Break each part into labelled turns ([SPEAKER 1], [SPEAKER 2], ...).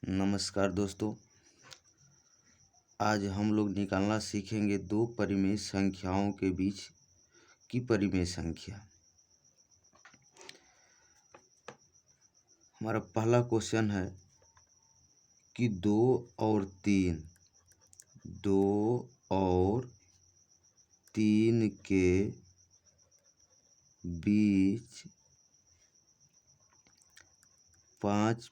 [SPEAKER 1] नमस्कार दोस्तों। आज हम लोग निकालना सीखेंगे दो परिमेय संख्याओं के बीच की परिमेय संख्या। हमारा पहला क्वेश्चन है कि 2 और 3 के बीच 5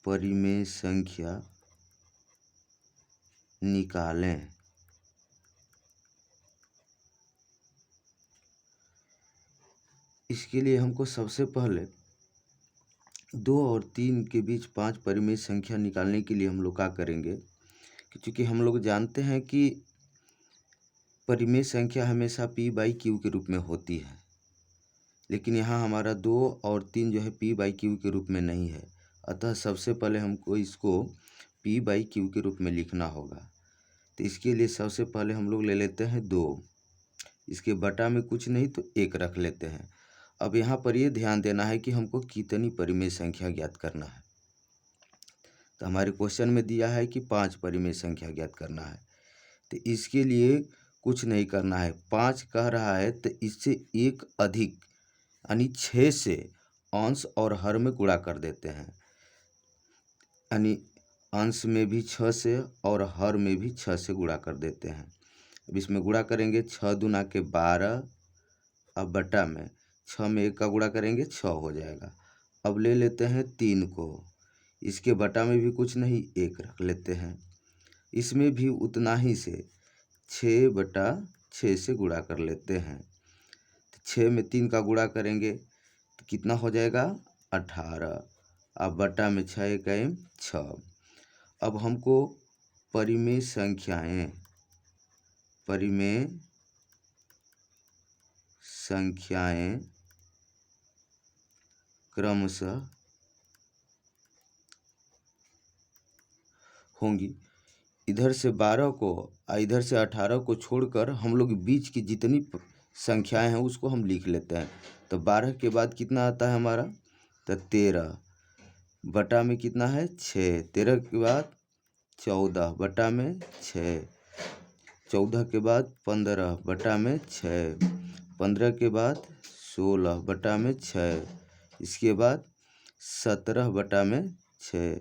[SPEAKER 1] परिमेय संख्या निकालें। इसके लिए हमको सबसे पहले 2 और 3 के बीच 5 परिमेय संख्या निकालने के लिए हम लोग क्या करेंगे कि चूँकि हम लोग जानते हैं कि परिमेय संख्या हमेशा p/q के रूप में होती है, लेकिन यहाँ हमारा 2 और 3 जो है p/q के रूप में नहीं है। अतः सबसे पहले हमको इसको p/q के रूप में लिखना होगा। तो इसके लिए सबसे पहले हम लोग ले लेते हैं 2, इसके बटा में कुछ नहीं तो 1 रख लेते हैं। अब यहाँ पर ये ध्यान देना है कि हमको कितनी परिमेय संख्या ज्ञात करना है। तो हमारे क्वेश्चन में दिया है कि 5 परिमेय संख्या ज्ञात करना है। तो इसके लिए कुछ नहीं करना है, 5 कह रहा है तो इससे एक अधिक यानी 6 से अंश और हर में गुणा कर देते हैं। यानी अंश में भी 6 से और हर में भी 6 से गुणा कर देते हैं। अब इसमें गुणा करेंगे 6 दूना के 12, अब बटा में 6 में 1 का गुणा करेंगे 6 हो जाएगा। अब ले लेते हैं 3 को, इसके बटा में भी कुछ नहीं 1 रख लेते हैं। इसमें भी उतना ही से 6/6 से गुणा कर लेते हैं। 6 में 3 का गुणा करेंगे तो कितना हो जाएगा 18। अब बटा में 6 1 6। अब हमको परिमेय संख्याएं क्रमशः होंगी। इधर से 12 को और इधर से 18 को छोड़कर हम लोग बीच की जितनी संख्याएं हैं उसको हम लिख लेते हैं। तो 12 के बाद कितना आता है हमारा, तो 13 बटा में कितना है 6, 13 के बाद 14 बटा में 6, 14 के बाद 15 बटा में 6, 15 के बाद 16 बटा में 6, इसके बाद 17 बटा में 6।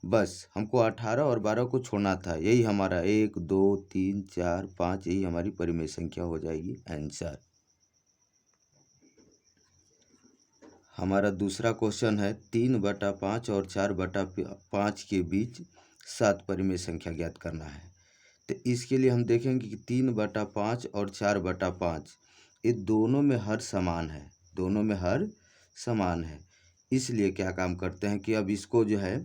[SPEAKER 1] बस हमको 18 और 12 को छोड़ना था। यही हमारा 1 2 3 4 5 यही हमारी परिमेय संख्या हो जाएगी आंसर। हमारा दूसरा क्वेश्चन है 3/5 और 4/5 के बीच 7 परिमेय संख्या ज्ञात करना है। तो इसके लिए हम देखेंगे कि 3/5 और 4/5 ये दोनों में हर समान है। इसलिए क्या काम करते हैं कि अब इसको जो है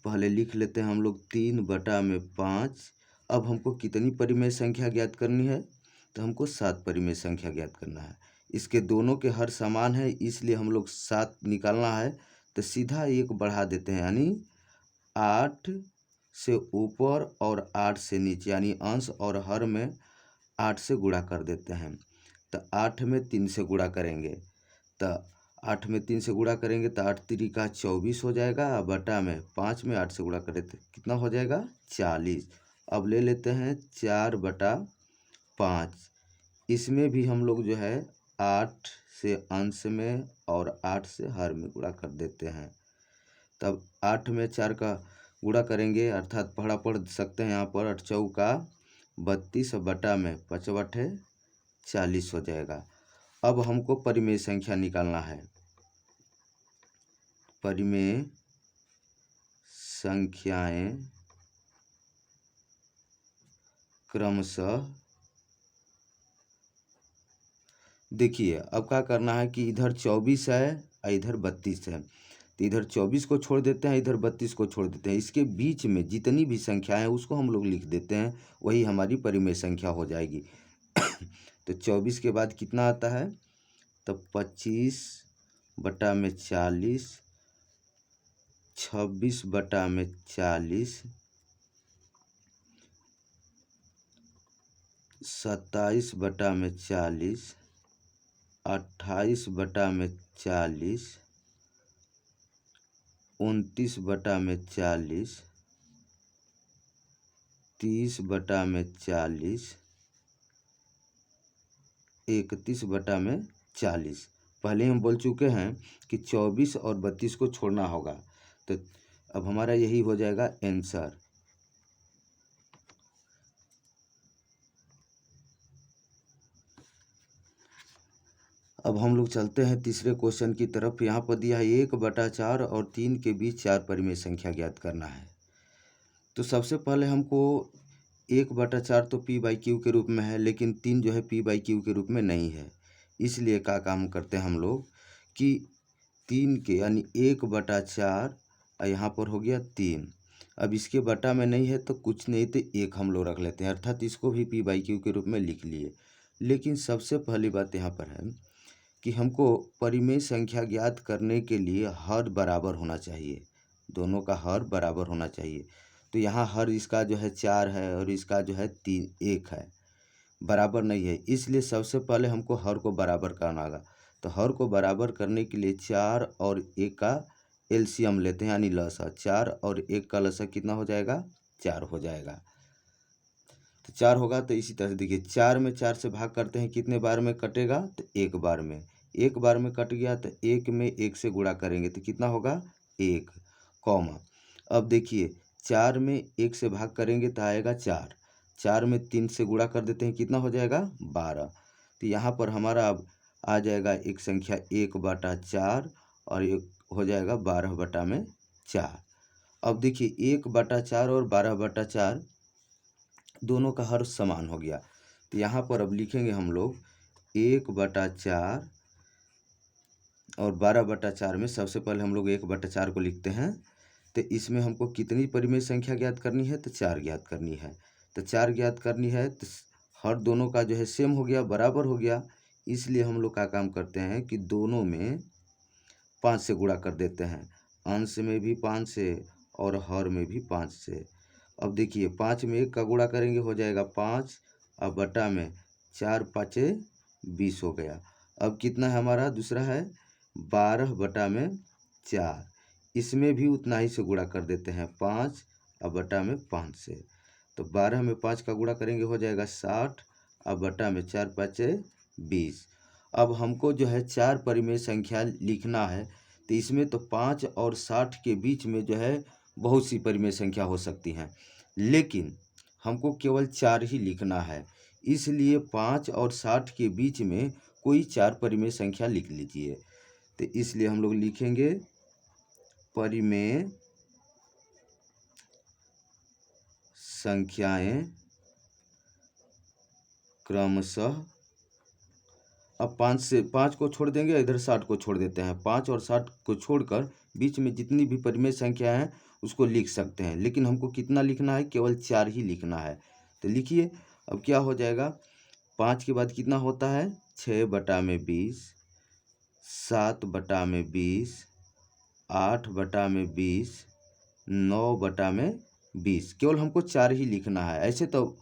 [SPEAKER 1] पहले लिख लेते हैं हम लोग 3/5। अब हमको कितनी परिमेय संख्या ज्ञात करनी है, तो हमको 7 परिमेय संख्या ज्ञात करना है। इसके दोनों के हर समान है, इसलिए हम लोग 7 निकालना है तो सीधा 1 बढ़ा देते हैं, यानी 8 से ऊपर और 8 से नीचे, यानी अंश और हर में 8 से गुणा कर देते हैं। तो 8 में 3 से गुणा करेंगे तो 8 में 3 से गुणा करेंगे तो 8 3 का 24 हो जाएगा। बटा में 5 में 8 से गुणा करें तो कितना हो जाएगा 40। अब ले लेते हैं 4/5। इसमें भी हम लोग जो है 8 से अंश में और 8 से हर में गुणा कर देते हैं। तब 8 में 4 का गुणा करेंगे अर्थात पढ़ सकते हैं यहाँ पर 8 चौका 32 बटा में 5 बटे 40 हो जाएगा। अब हमको परिमेय संख्या निकालना है। परिमेय संख्याएं क्रमशः, देखिए अब क्या करना है कि इधर 24 है और इधर 32 है, तो इधर 24 को छोड़ देते हैं, इधर 32 को छोड़ देते हैं। इसके बीच में जितनी भी संख्या है उसको हम लोग लिख देते हैं, वही हमारी परिमेय संख्या हो जाएगी। तो 24 के बाद कितना आता है, तो 25 बटा में 40, 26 बटा में 40, 27 बटा में 40, 28 बटा में 40 29/40, 30/40, 31/40। पहले हम बोल चुके हैं कि 24 और 32 को छोड़ना होगा, तो अब हमारा यही हो जाएगा आंसर। अब हम लोग चलते हैं तीसरे क्वेश्चन की तरफ। यहाँ पर दिया है 1/4 और 3 के बीच 4 परिमेय संख्या ज्ञात करना है। तो सबसे पहले हमको 1/4 तो p/q के रूप में है, लेकिन 3 जो है p/q के रूप में नहीं है। इसलिए क्या काम करते हैं हम लोग कि 3 के यानी 1/4 यहाँ पर हो गया 3। अब इसके बटा में नहीं है तो कुछ नहीं तो 1 हम लोग रख लेते हैं, अर्थात इसको भी p/q के रूप में लिख लिए। लेकिन सबसे पहली बात यहाँ पर है कि हमको परिमेय संख्या ज्ञात करने के लिए हर बराबर होना चाहिए, दोनों का हर बराबर होना चाहिए। तो यहाँ हर इसका जो है 4 है और इसका जो है 1 है, बराबर नहीं है। इसलिए सबसे पहले हमको हर को बराबर करना होगा। तो हर को बराबर करने के लिए 4 और 1 का एलसीएम लेते हैं, यानी लसा। 4 और 1 का लसा कितना हो जाएगा? 4 हो जाएगा। तो 4 होगा। तो इसी तरह से देखिए 4 में 4 से भाग करते हैं, कितने बार में कटेगा? तो 1 बार में। 1 बार में कट गया तो 1 में 1 से गुणा करेंगे तो कितना होगा? 1, कॉमा। अब देखिए 4 में 1 से भाग करेंगे तो आएगा 4। 4 में 3 से गुणा कर देते हैं, कितना हो जाएगा? 12। तो यहाँ पर हमारा अब आ जाएगा एक संख्या 1/4 और एक हो जाएगा 12/4। अब देखिए 1/4 और 12/4 दोनों का हर समान हो गया। तो यहाँ पर अब लिखेंगे हम लोग 1/4 और 12/4 में सबसे पहले हम लोग 1/4 को लिखते हैं। तो इसमें हमको कितनी परिमेय संख्या ज्ञात करनी है? तो 4 ज्ञात करनी है। तो 4 ज्ञात करनी है तो हर दोनों का जो है सेम हो गया, बराबर हो गया। इसलिए हम लोग का काम करते हैं कि दोनों में 5 से गुणा कर देते हैं, अंश में भी 5 से और हर में भी 5 से। अब देखिए 5 में 1 का गुणा करेंगे हो जाएगा 5, अब बटा में 4 5 20 हो गया। अब कितना है हमारा? दूसरा है 12/4। इसमें भी उतना ही से गुणा कर देते हैं, 5 अब बटा में 5 से। तो 12 में 5 का गुणा करेंगे हो जाएगा 60, अब बटा में 4 5 20। अब हमको जो है 4 परिमेय संख्या लिखना है। तो इसमें तो 5 और 60 के बीच में जो है बहुत सी परिमेय संख्या हो सकती हैं, लेकिन हमको केवल 4 ही लिखना है। इसलिए 5 और 60 के बीच में कोई 4 परिमेय संख्या लिख लीजिए। तो इसलिए हम लोग लिखेंगे परिमेय संख्याएं क्रमशः। अब 5 को छोड़ देंगे, इधर 60 को छोड़ देते हैं। 5 और 60 को छोड़कर बीच में जितनी भी परिमेय संख्या है उसको लिख सकते हैं, लेकिन हमको कितना लिखना है? केवल 4 ही लिखना है। तो लिखिए अब क्या हो जाएगा? 5 के बाद कितना होता है? 6/20, 7/20, 8/20, 9/20। केवल हमको 4 ही लिखना है। ऐसे तो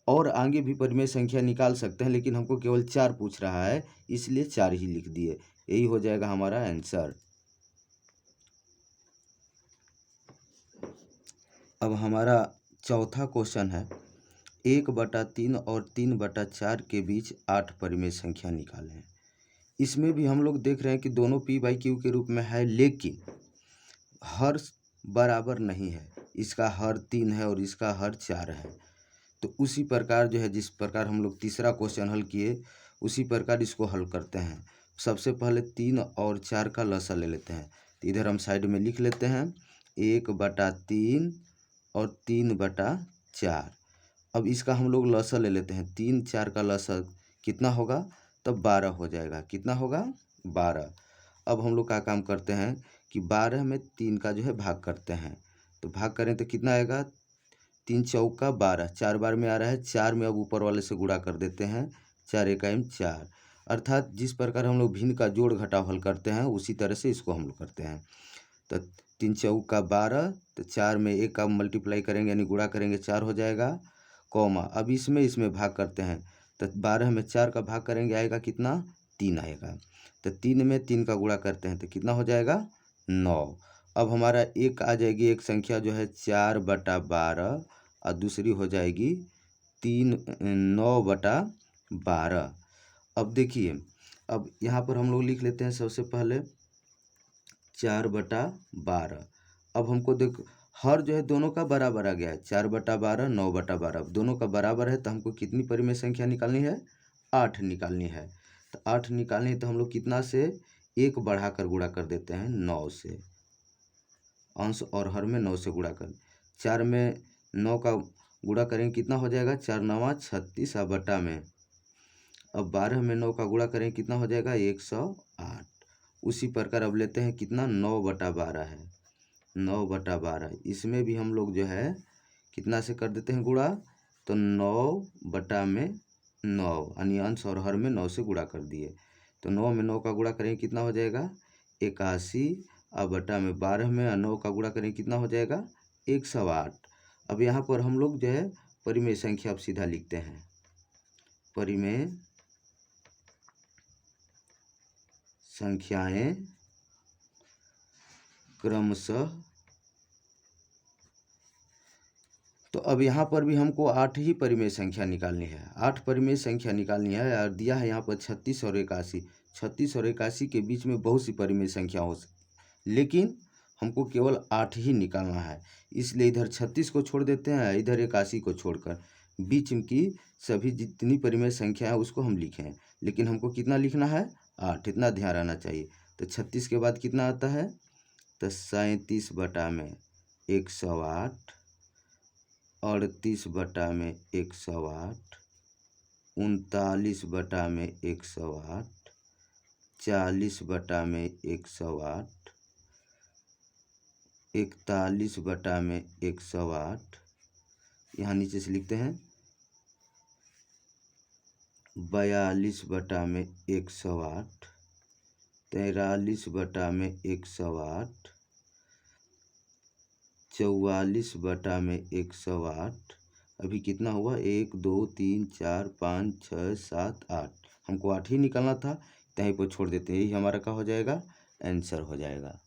[SPEAKER 1] और आगे भी परिमेय संख्या निकाल सकते हैं, लेकिन हमको केवल 4 पूछ रहा है, इसलिए 4 ही लिख दिए। यही हो जाएगा हमारा आंसर। अब हमारा चौथा क्वेश्चन है 1/3 और 3/4 के बीच 8 परिमेय संख्या निकालें। इसमें भी हम लोग देख रहे हैं कि दोनों p/q के रूप में है, लेकिन हर बराबर नहीं है। इसका हर 3 है और इसका हर 4 है। तो उसी प्रकार जो है, जिस प्रकार हम लोग तीसरा क्वेश्चन हल किए उसी प्रकार इसको हल करते हैं। सबसे पहले 3 और 4 का लसा ले लेते हैं। तो इधर हम साइड में लिख लेते हैं 1/3 और 3/4। अब इसका हम लोग लसा ले लेते हैं। 3 4 का लसा कितना होगा? तब 12 हो जाएगा। कितना होगा? 12। अब हम लोग का काम करते हैं कि 12 में 3 का जो है भाग करते हैं। तो भाग करें तो कितना आएगा? 3 चौका 12, 4 बार में आ रहा है। 4 में अब ऊपर वाले से गुणा कर देते हैं, 4 एकाइम 4। अर्थात जिस प्रकार हम लोग भिन्न का जोड़ घटाव हल करते हैं उसी तरह से इसको हम लोग करते हैं। तो 3 चौका 12, तो 4 में 1 का मल्टीप्लाई करेंगे यानी गुणा करेंगे 4 हो जाएगा, कॉमा। अब इसमें भाग करते हैं। तो 12 में 4 का भाग करेंगे आएगा कितना? 3 आएगा। तो 3 में 3 का गुणा करते हैं तो कितना हो जाएगा? 9। अब हमारा एक आ जाएगी, एक संख्या जो है 4/12 और दूसरी हो जाएगी 9/12। अब देखिए, अब यहाँ पर हम लोग लिख लेते हैं सबसे पहले 4/12। अब हमको देखो हर जो है दोनों का बराबर आ गया है, 4/12 9/12 दोनों का बराबर है, तो हमको कितनी परिमेय संख्या निकालनी है? 8 निकालनी है। तो 8 निकालनी है तो हम लोग कितना से 1 बढ़ाकर गुणा कर देते हैं 9 से, अंश और हर में 9 से गुणा कर, 4 में 9 का गुणा करेंगे कितना हो जाएगा? 4 9 36 और बटा में अब 12 में 9 का गुणा करें कितना हो जाएगा? 108। उसी प्रकार अब लेते हैं कितना? 9/12 है, 9/12 इसमें भी हम लोग जो है कितना से कर देते हैं गुणा? तो 9/9 यानी अंश और हर में 9 से गुणा कर दिए। तो 9 में 9 का गुणा करें कितना हो जाएगा? 81 और बटा में 12 में 9 का गुणा करें कितना हो जाएगा? 108। अब यहाँ पर हम लोग जो है परिमेय संख्या अब सीधा लिखते हैं, परिमेय संख्याएं क्रमशः। तो अब यहाँ पर भी हमको 8 ही परिमेय संख्या निकालनी है, 8 परिमेय संख्या निकालनी है और दिया है यहाँ पर 36 और 81। 36 और 81 के बीच में बहुत सी परिमेय संख्या हो सकती, लेकिन हमको केवल 8 ही निकालना है, इसलिए इधर 36 को छोड़ देते हैं, इधर 81 को छोड़कर बीच की सभी जितनी परिमेय संख्या है उसको हम लिखें, लेकिन हमको कितना लिखना है? 8, इतना ध्यान रहना चाहिए। तो 36 के बाद कितना आता है? तो 37/108, 38/108, 39/108, 40/108, 41/108, यहाँ नीचे से लिखते हैं 42/108, 43/108, 44/108। अभी कितना हुआ? 1 2 3 4 5 6 7 8, हमको 8 ही निकालना था, यहीं पर छोड़ देते हैं, यही हमारा क्या हो जाएगा? आंसर हो जाएगा।